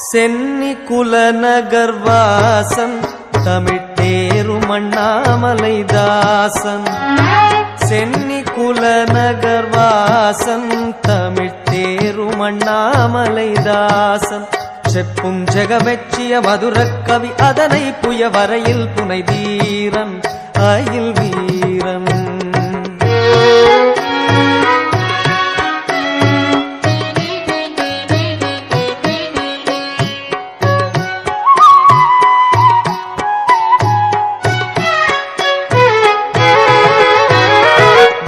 சென்னி குலநகர்வாசன் தமிழ்த்தேரும் அண்ணாமலைதாசன். சென்னி குலநகர்வாசன் தமிழ்த்தேரும் அண்ணாமலைதாசன். செப்பும் ஜெகமெச்சிய மதுரக்கவி அதனை புய வரையில் புனை தீரன் அயில் வீரன்.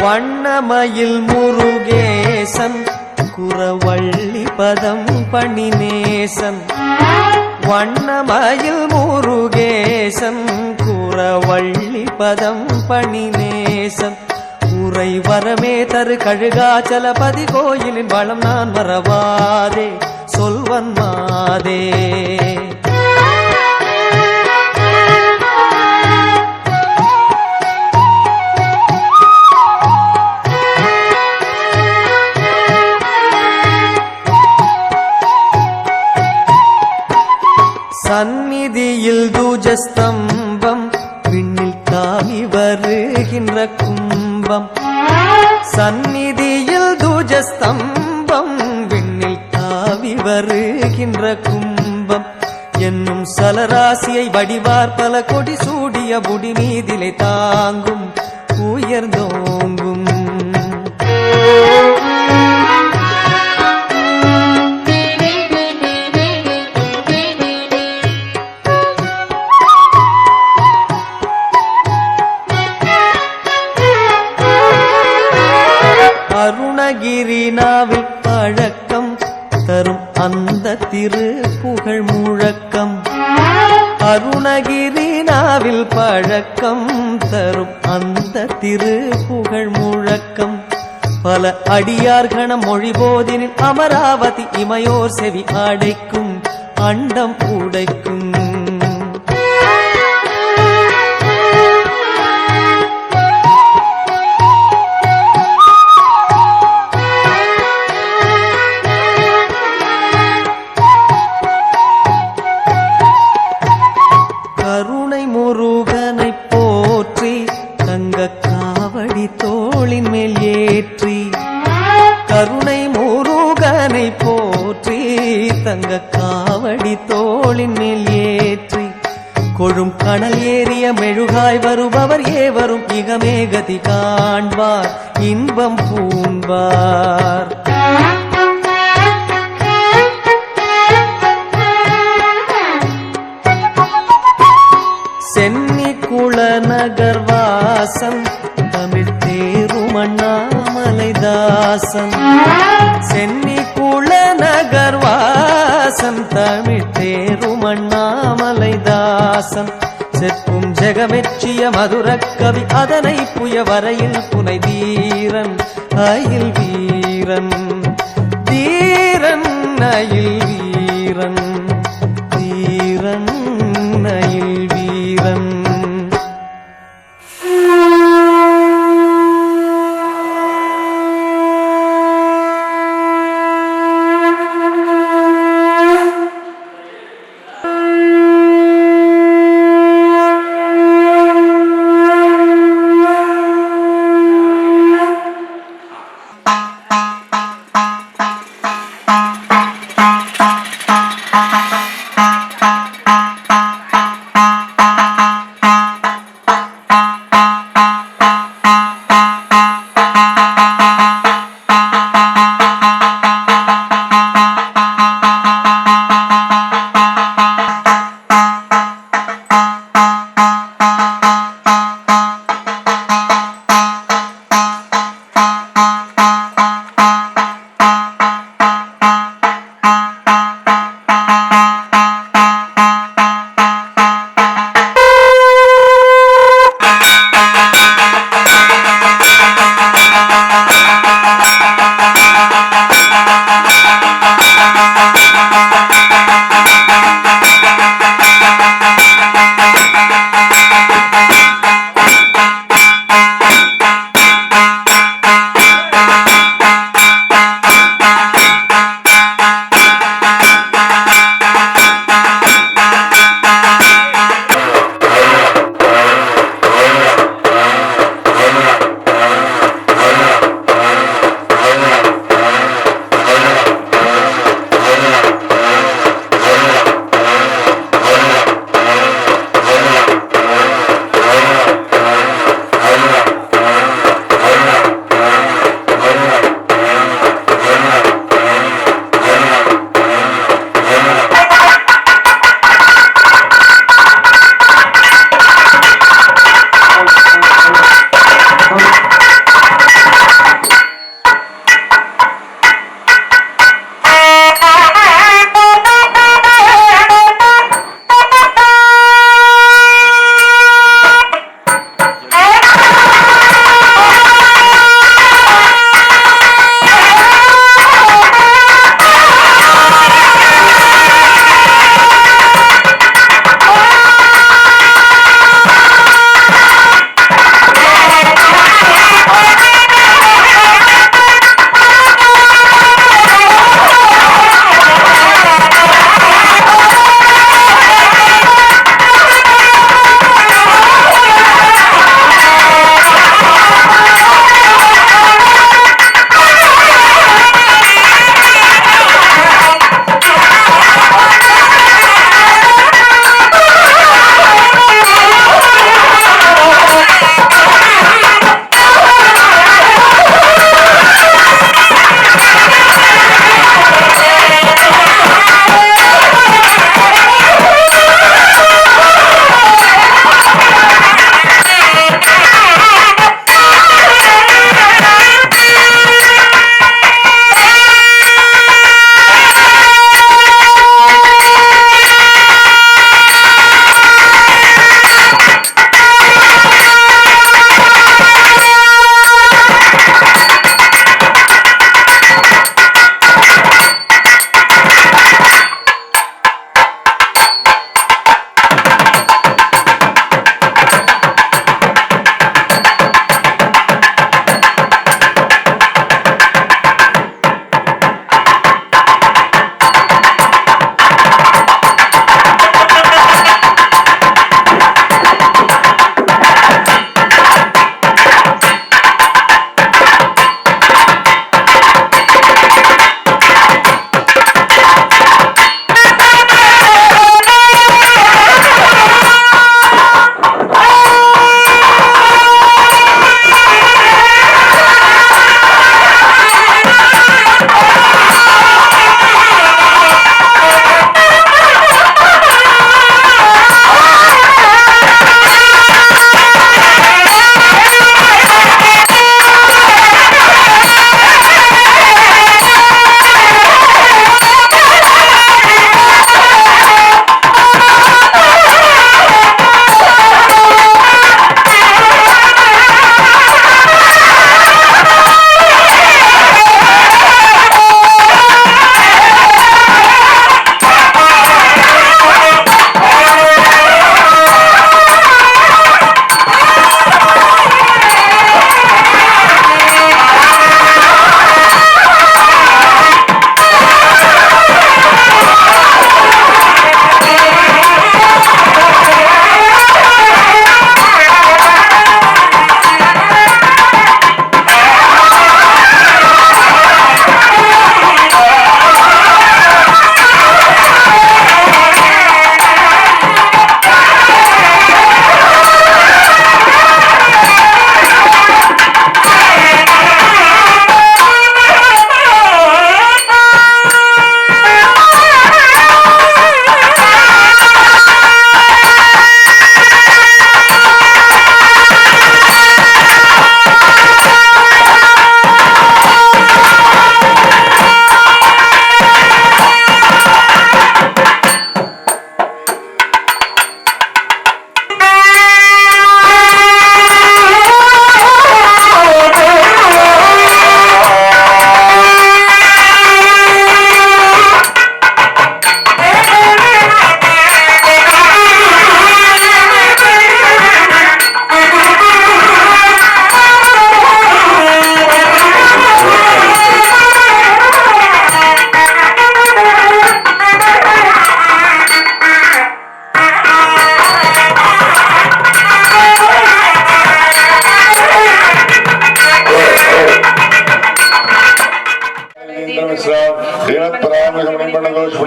வண்ணமயில் முருகேசன் குறவள்ளி பதம் பணிநேசன். வண்ணமயில் முருகேசன் குறவள்ளி பதம் பணிநேசன். உரை வரமே தரு கழுகாச்சலபதி கோயிலின் வளம் நான் மறவாதே சொல்வன் மாதே. சந்நிதியில் தூஜஸ்தம்பம் விண்ணில் தாவி வருகின்ற கும்பம். சந்நிதியில் தூஜஸ்தம்பம் விண்ணில் தாவி வருகின்ற கும்பம். என்னும் சலராசியை வடிவார் பல கொடி சூடிய முடி மீதிலை தாங்கும் உயர்ந்தோங்கும். அருணகிரிநாவில் பழக்கம் தரும் அந்த திரு புகழ் முழக்கம். அருணகிரிநாவில் பழக்கம் தரும் அந்த திரு புகழ் முழக்கம். பல அடியார்கணம் மொழிபோதினில் அமராவதி இமையோர் செவி அடைக்கும் அண்டம் உடைக்கும். கருணை முருகனை போற்றி தங்க காவடி தோளின் மேல் ஏற்றி. கருணை முருகனை போற்றி தங்க காவடி தோளின் மேல் ஏற்றி. கொழும் கணல் ஏறிய மெழுகாய் வருபவர் ஏவரும் இகமே கதி காண்பார் இன்பம் பூண்பார். சென்னி குலநகர்வாசன் தமிழ்த்தேரும் அண்ணாமலைதாசன். சென்னி குலநகர்வாசன் தமிழ்த்தேரும் அண்ணாமலைதாசன். செப்பும் ஜெகமெச்சிய மதுரக்கவி அதனை புய வரையில் புனை தீரன் அயில் வீரன். தீரன் அயில் வீரன். தீரன் அயில் வீரன்.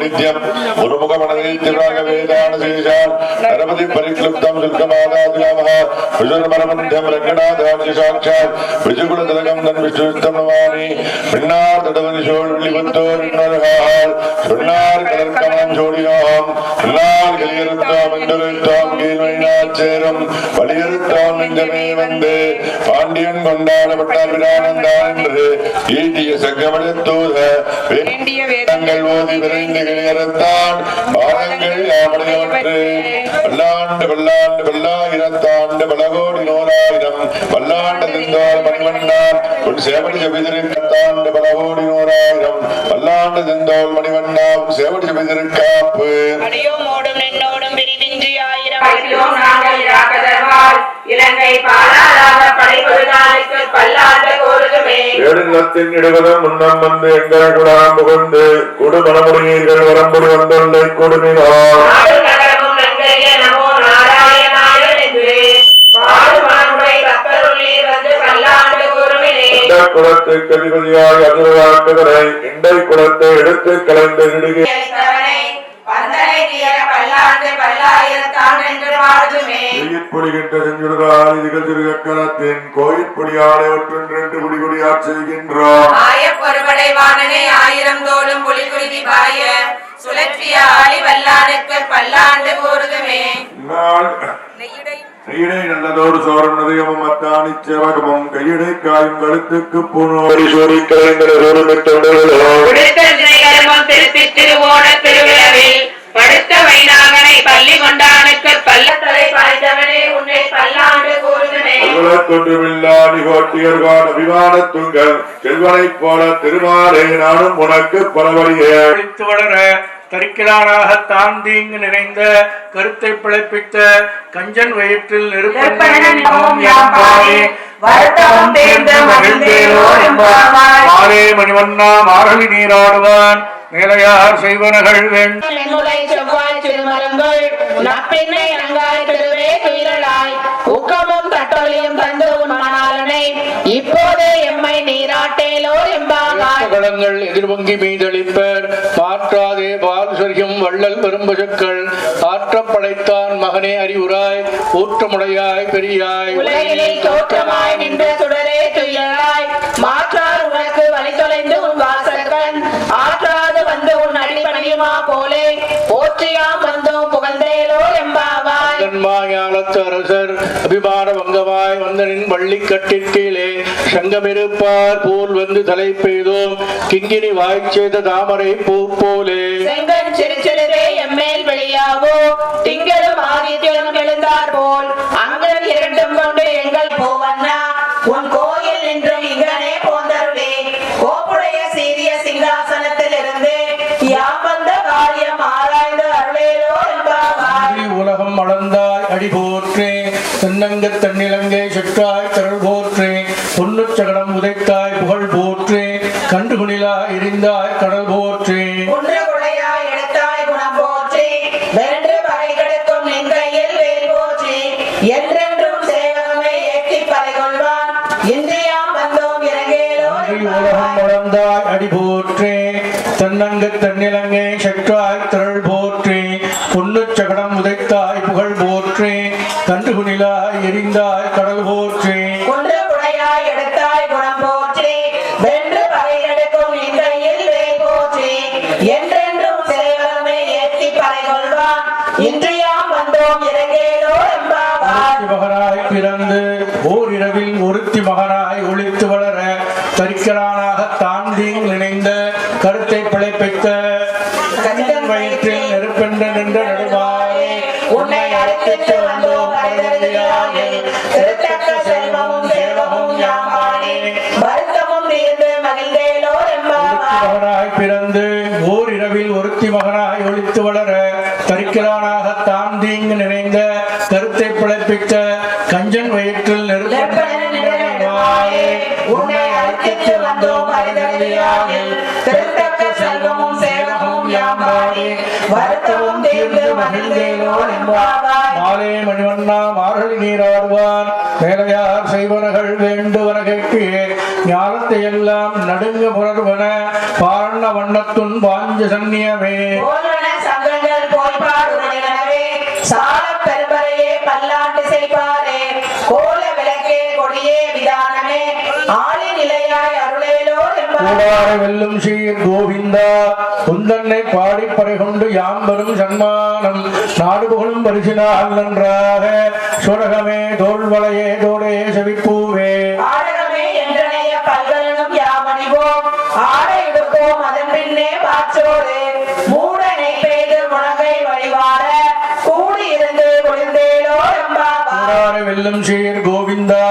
नित्यम गुरुमुख मनदे तिराग वेदान शेषान नरपति परिक्लुप्तम शुल्कमादादिनामः विजुर्मनमध्यम रंगनाथार्य साक्षात् विजुगुण तिलकम धन विष्णुस्तम नमामि पिन्नार तटवनि शोड़ विलिबुद्धोर नरहार सुन्नार कलर्कमं जोड़ियाम पिन्नार कलियरुत्ताम इंदुरुत्ताम गीलमैनाचेरम वलियरुत्ताम निंजमे वंदे पांडियन கொண்டாடப்பட்டார் விரானந்தான் என்று ஈட்டிய சங்கமலத்தூத வேண்டிய வேதங்கள் ஓதி விரைந்து கிளியறத்தான் பாதங்கள் யாமடையவற்று பல்லாண்டு பல்லாண்டு பல்லாயிரத்தாண்டு பலகோடி நூறாயிரம் பல்லாண்டு திந்தால் மணிவண்ணான் உன் சேவடி செபிதிருக்கத்தாண்டு பலகோடி நூறாயிரம் பல்லாண்டு திந்தோல் மணிவண்ணா உன் சேவடி செபிதிருக்காப்பு அடியோமோடும் நின்னோடும் விரிவின்றி ஆயிரம் இலங்கை பாராளாத படைபொருளானுக்கு பல்லாண்டு கோருதுமே ஏடுநிலத்தின் இடுவதும் முன்னம் வந்து எங்கள் குடாம் புகுந்து குடுமணமுடியீர்கள் வரம்புடி வந்துள்ள கொடுமினார் நகரமும் நன்கரிய நமோ நாராயணாய என்று பாடுமானுடைய கப்பருள்ளீர் வந்து பல்லாண்டு கோருமினே இந்த குலத்து கதிபதியாய் அதுவாக்குதலை இண்டை குலத்தை எடுத்து கலந்து இடுகை பல்லாண்டு பல்லாயிரத்தான் என்று பாடுதுமே பொழிகின்ற செஞ்சுடுகால் இதுகள் திருக்கலத்தின் கோயிற்பொடியாலை ஒற்றென்று குடிகுடியார் செய்கின்றோம் ஆயப்பொருபடை வாணனை ஆயிரம் தோளும் புலி குருதி பாய சுழற்றிய ஆளி வல்லானுக்கு பல்லாண்டு கோருதுமே கையிடை நல்லதோடு சோரம் நதியமும் அத்தானி செவகமும் கையிடை காயும் கழுத்துக்கு பூனோடி சோடி கலைஞர் திருப்பி திருவோண திருவிழாவில் படுத்த வைநாகனை பள்ளி கொண்டானுக்கு பல்லத்தலை பாய்ந்தவனே உன்னை பல்லாண்டு கூறுதுமே கோட்டியர்கான் அபிமானத்துங்கள் செல்வனைப் போல திருமாலே நானும் உனக்கு பலவழியே வளர தரிக்கலானாக தாந்தீங்கு நிறைந்த கருத்தை பிழைப்பித்த கஞ்சன் வயிற்றில் மாலே மணிவண்ணா மாரளி நீராடுவான் மேலையார் செய்வனகள் வேண்டும் இப்போதே எம்மை நீராட்டேலோ எம்பாங்கள் எதிர்வங்கி மீதளிப்பர் மாற்றாதே பால் சொரியும் வள்ளல் பெரும்பசுக்கள் ஆற்றம் படைத்தான் மகனே அறிவுராய் ஊற்றமுடையாய் பெரியாய் உலகினில் தோற்றமாய் நின்ற சுடரே துயராய் மாற்றார் உனக்கு வழி தொலைந்து உன் வாசகன் ஆற்றாது வந்து உன் அடிப்பணியுமா போலே போற்றியாம் வந்தோம் புகழ்ந்தேலோ எம்பாவாய் மாயாளத்து அரசர் அபிமான வங்கமாய் வந்தனின் வள்ளி கட்டிற்கீழே சங்கமிருப்பார் போல் வந்து தலை பெய்தோம் கிங்கினி வாய்ச்சேத தாமரை பூ போலே செங்கன் சிறு சிறுதே எம்மேல் வெளியாவோ திங்களும் ஆதித்யனும் எழுந்தார் போல் அங்கன் இரண்டும் கொண்டு எங்கள் போவண்ணா உன் கோயில் நின்றும் இங்கனே போந்தருளே கோப்புடைய சீரிய சிங்காசனத்தில் இருந்து யாம் வந்த காரியம் ஆராய்ந்து அருளேலோ என்பாவாய் உலகம் அளந்தாய் அடி போற்றே தென்னங்க தன்னிலங்கை சுற்றாய் தருள் போற்றே பொன்னு சகடம் உதைத்தாய் புகழ் போற்றே கண்டு குணிலா எரிந்தாய் கடல் போற்றே ஒன்று குடையாய் எடுத்தாய் குணம் போற்றி வென்று பகை கெடுக்கும் நின் கையில் வேல் போற்றி என்றென்றும் சேவகமே ஏற்றி பறை கொள்வான் இன்றியாம் வந்தோம் இறங்கேலோ உலகம் அளந்தாய் அடி போற்றே தென்னங்க தன்னிலங்கை சுற்றாய் தருள் போற்றே பொன்னு சகடம் உதைத்தாய் புகழ் போற்றே கண்டு குணிலா எரிந்தாய் கடல் போற்றே ஒன்று குடையாய் எடுத்தாய் குணம் போற்றி வென்று பகை கெடுக்கும் நின் கையில் வேல் போற்றி என்றென்றும் சேவகமே ஏற்றி பறை கொள்வான் இன்றியாம் வந்தோம் இறங்கேலோ என்பாவாய் மகனாய் பிறந்து ஓரிரவில் ஒருத்தி மகனாய் ஒளித்து வளர தரிக்கலானாக தாந்தீங் நினைந்த கருத்தை பிழைப்பித்த வயிற்றில் நெருப்பென்ற நின்ற நடுவாரே உன்னை அழைத்து வந்தோம் திருத்தக்க செல்வமும் சேவமும் யாமானே வருத்தமும் தீர்ந்து மகிழ்ந்தேலோ என்பாவாய் மகனாய் பிறந்து ஓரிரவில் ஒருத்தி மகனாய் ஒளித்து வளர தரிக்கலானாக தாந்தீங்கு நிறைந்த கருத்தை பிழைப்பித்த கஞ்சன் வயிற்றில் உன்னை அழைத்து வந்தோம் திருத்தக்க செல்வமும் சேவமும் யாமானே வருத்தமும் தீர்ந்து மகிழ்ந்தேலோ என்பார் மாலே மணிவண்ணா மார்கழி நீராடுவான் வேலையார் செய்வனகள் வேண்டுவன கேட்கு ஞானத்தை எல்லாம் நடுங்க புணர்வன பாரண வண்ணத்துன் பாஞ்ச சன்னியமே சங்கங்கள் போய்பாடுவனவே சால பெரும்பரையே பல்லாண்டு செய்வாரே கோல விளக்கே கொடியே விதானமே ஆளி நிலையாய் அருளேலோ கூடார வெல்லும் சீர் கோவிந்தா குந்தன்னை பாடி பறை கொண்டு யாம்பரும் சன்மானம் நாடு புகழும் பரிசினால் நன்றாக சுரகமே தோல்வளையே தோடே செவிப்பூவே ஆடகமே என்றனைய பல்கலனும் யாமணிவோம் ஆடை எடுப்போம் அதன் பின்னே பாச்சோடு மூடனை பெய்து முழங்கை வழிவார கூடி இருந்து குளிர்ந்தேலோ கூடார வெல்லும் சீர் கோவிந்தா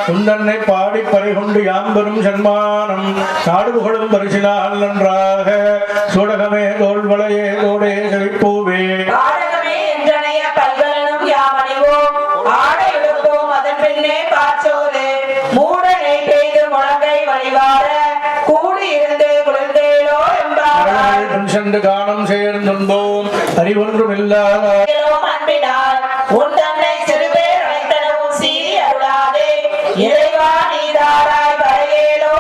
குந்தன்னை பாடி பறை கொண்டு யாம்பரும் சன்மானம் நாடு புகழும் பரிசினால் நன்றாக சுடகமே தோல்வளையே தோடே செவிப்பூவே ஆடகமே என்றனைய பல்கலனும் யாமணிவோம் ஆடை எடுப்போம் அதன் பின்னே பாச்சோடு மூடனை பெய்து முழங்கை வழிவார கூடி இருந்து குளிர்ந்தேலோ சென்று காணம் சேர்ந்துன்போம் அறிவொன்றும் இல்லாத அன்பினால் உன் தன்னை சிறுபேர் அழைத்தனவும் சீறி அருளாதே இறைவா நீதாராய் வரையேலோ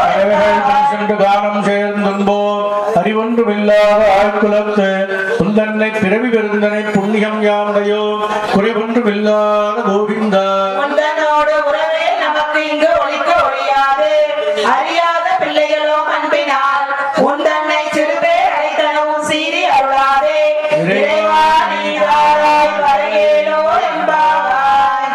சென்று காணம் சேர்ந்துன்போம் அறிவொன்றும் இல்லாத ஆழ்குலத்து உந்தன்னை பிறவி பெருந்தனை புண்ணியம் யாமுடையோ குறைவொன்றும் இல்லாத கோவிந்தா உந்தனோடு உறவே நமக்கு இங்கு ஒழிக்க ஒழியாது அறியாத பிள்ளைகளோ அன்பினால் உன் தன்னை சிறுபேர் அழைத்தனவும் சீறி அருளாதே இறைவா நீதாராய் வரையேலோ என்பாய்.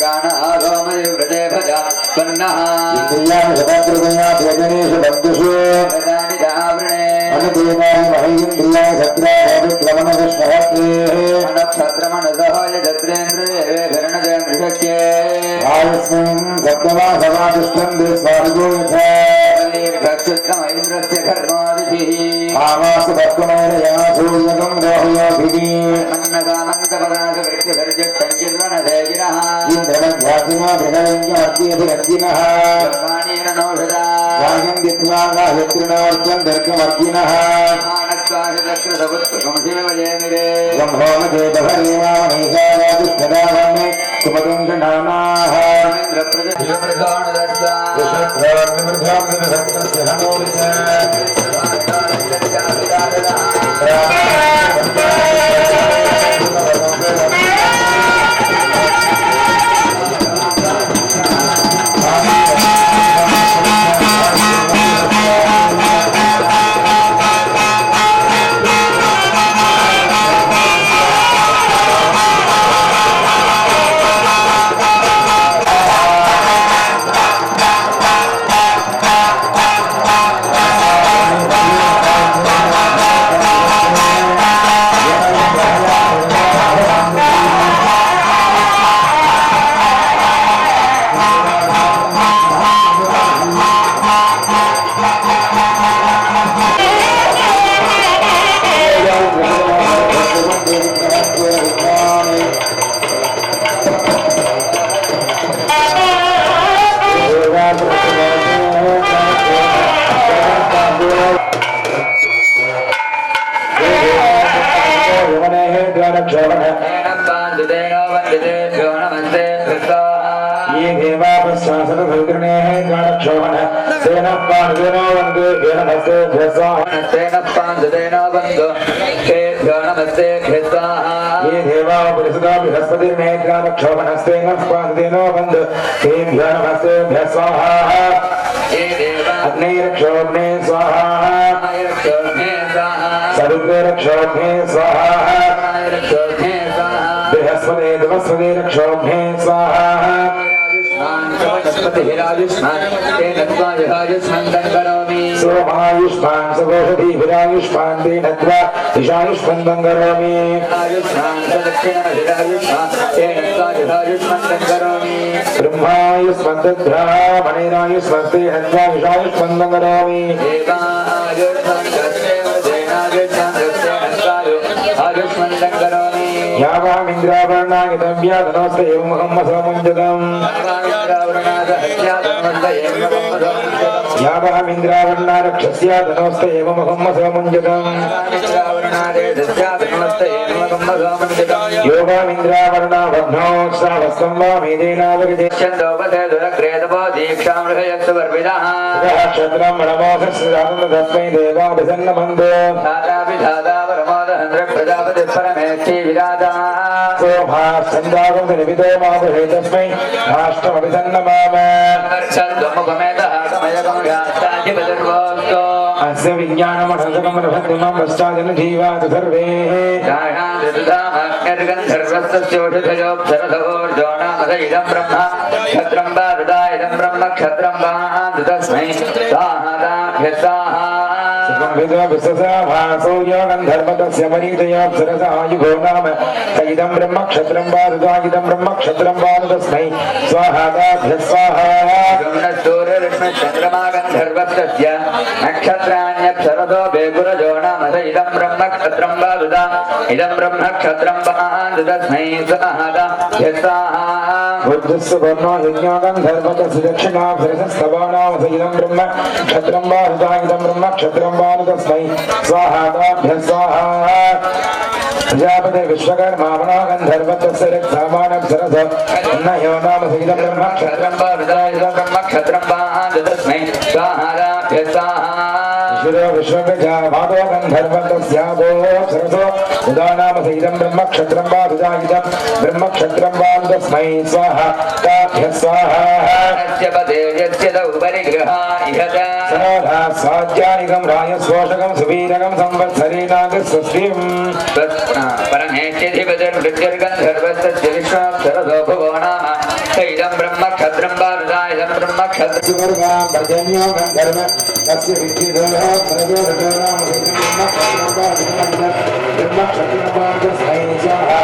गान आगमदे व्रते भजा स्वर्णः इंद्रियाणि सदाकृतया भजनेषु बन्धुषु प्रदानि दावृणे अनुदेवानि महीन्द्रियाणि सत्राभिक्रमणकृष्णहस्तेः नक्षत्रमनसः यजत्रेन्द्रदेवे भरणजेन्द्रशक्ये आयस्मिन् सप्तमासमादिष्टन्ते स्वार्गो यथा दीर्घक्षुत्रमैन्द्रस्य कर्मादिभिः आमासु भक्तमैरया सूर्यकं रोहयोभिः अन्नदानन्दपदाकवृत्तिभर्जट्टञ्जिर्वनधेजिनः इन्द्रमध्यासिनो बृहरञ्जमर्त्यभिरञ्जिनः सर्वाणीन नौषधा गायं दित्वा गायत्रिणोऽर्चं दर्गमर्जिनः मानस्वाशचक्रसपुत्रकं शिवजयमिरे ब्रह्मोमदेवहरेवामणिकारादिष्टदावन्मे सुमदुन्दनामाः इन्द्रप्रजशिवप्रधानदर्शा विश्वप्राणिमृधामृतसत्यस्य हनोरिच अग्निरक्षोभ्ये स्वाहा सरुद्रक्षोभ्ये स्वाहा बृहस्पति दिवस्पति रक्षोभ्ये स्वाहा सोमायुष्मान सुगोषधि विरायुष्मान तेन त्वा ईशायुष्मन्दं करोमि ब्रह्मायुष्मद्ब्राह्मणेनायुष्मस्तेन त्वा ईशायुष्मन्दं करोमि यावामिन्द्रावर्णागितव्याधनोऽस्ते एवमहं सोमुञ्जतम् यावामिन्द्रावर्णा रक्षस्याधनोऽस्ते एवमहं सोमुञ्जतम् योगामिन्द्रावर्णा बध्नो श्रावस्तं वा मेदेनावगते क्षत्रं मनमोहस्रातं तस्मै देवाभिसन्नमन्दो प्रजापति विराजा सोमाश्चन्द्रागं निविदो मामहे तस्मै राष्ट्रमभिसन्नमाम अस्य विज्ञानमनसकं रभद्रमं पश्चादन जीवात सर्वे इदं ब्रह्म क्षत्रं बारुदा इदं ब्रह्म क्षत्रं बान्धु तस्मै विश्वसाभासौर्यगन्धर्वतस्य मरीतयोऽप्सरसायुगो नाम इदं ब्रह्म क्षत्रं बारुदा इदं ब्रह्म क्षत्रं बान्धु तस्मै स्वाहादाभ्यः स्वाहा चन्द्रमा गन्धर्वस्य नक्षत्राण्यप्सरसो बेगुरजो नाम इदं ब्रह्म क्षत्रं बारुदा इदं ब्रह्म क्षत्रं बान्धु तस्मै स्वाहादाभ्यः स्वाहा बुद्धस्वनो यज्ञोगन्धर्वतस्य दक्षिणाभ्यस्तवो नाम इदं ब्रह्म क्षत्रं बारुदा इदं ब्रह्म क्षत्रं बान्धु तस्मै स्वाहादाभ्यः स्वाहा प्रजापते विश्वकर्मा गन्धर्वतस्य रक्षामानप्सरसो नयो नाम इदं ब्रह्म क्षत्रं बारुदा इदं ब्रह्म क्षत्रं बान्धु तस्मै स्वाहादाभ्यः स्वाहा विश्वगजा माधव गन्धर्वतस्याभो सरसो उदा नाम इदं ब्रह्म क्षत्रं बारुदा इदं ब्रह्म क्षत्रं बान्धु तस्मै स्वाहा ताभ्यः स्वाहा स्वाध्यानिकं रायस्पोषकं सुवीरकं संवत्सरेणागस्वस्तिं परमेष्ठिधिपतिर्वृद्धिर्गन्धर्वस्य विश्वाक्षरसो भुवो नाम इदं ब्रह्म क्षत्रं बारुदा इदं ब्रह्म क्षत्रं सुवर्गां पर्जन्यो गन्धर्व तस्य विद्युतो भरतो रतो नाम ब्रह्म क्षत्रं बारुदस्मै स्वाहा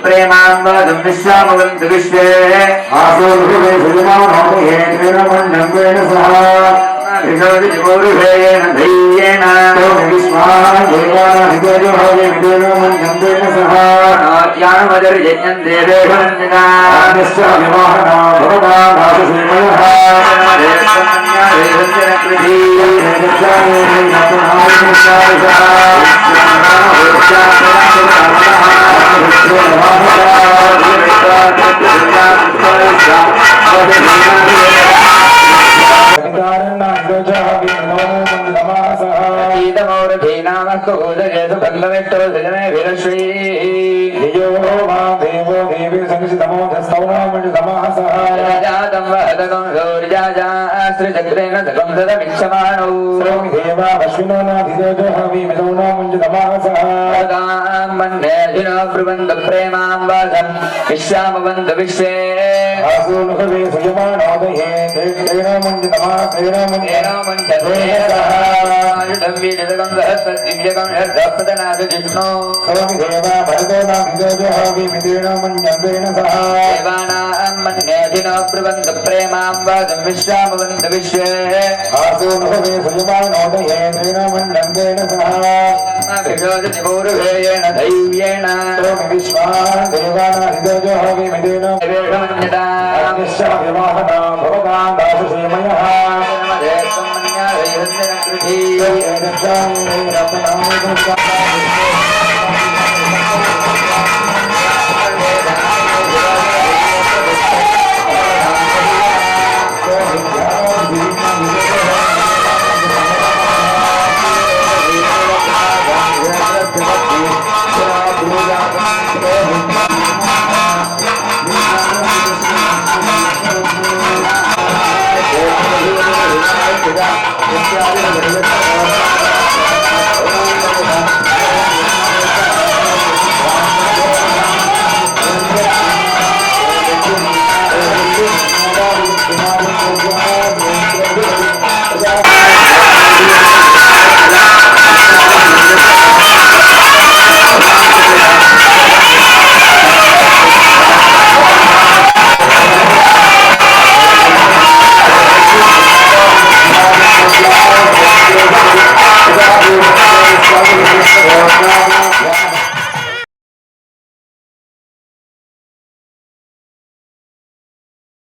प्रेमां विश्वे आसोर्भुवे सुजमानोदये त्रिरमण्डम्बेन सह विशोधिपूर्वेण धैर्येण विश्वान् देवानाधिदेवभावे विदेवमण्डम्बेन सह ज्ञानमजर्यज्ञम् देवेशनन्दिना विवाहना भवता दाससेमयः विश्वामवन्त विश्वे विश्वामवन्त विश्वे पूर्वेण धैर्येण विश्वान् देवानाधिदेवभावे विवाहना भवता दाससेमयः ृष्ण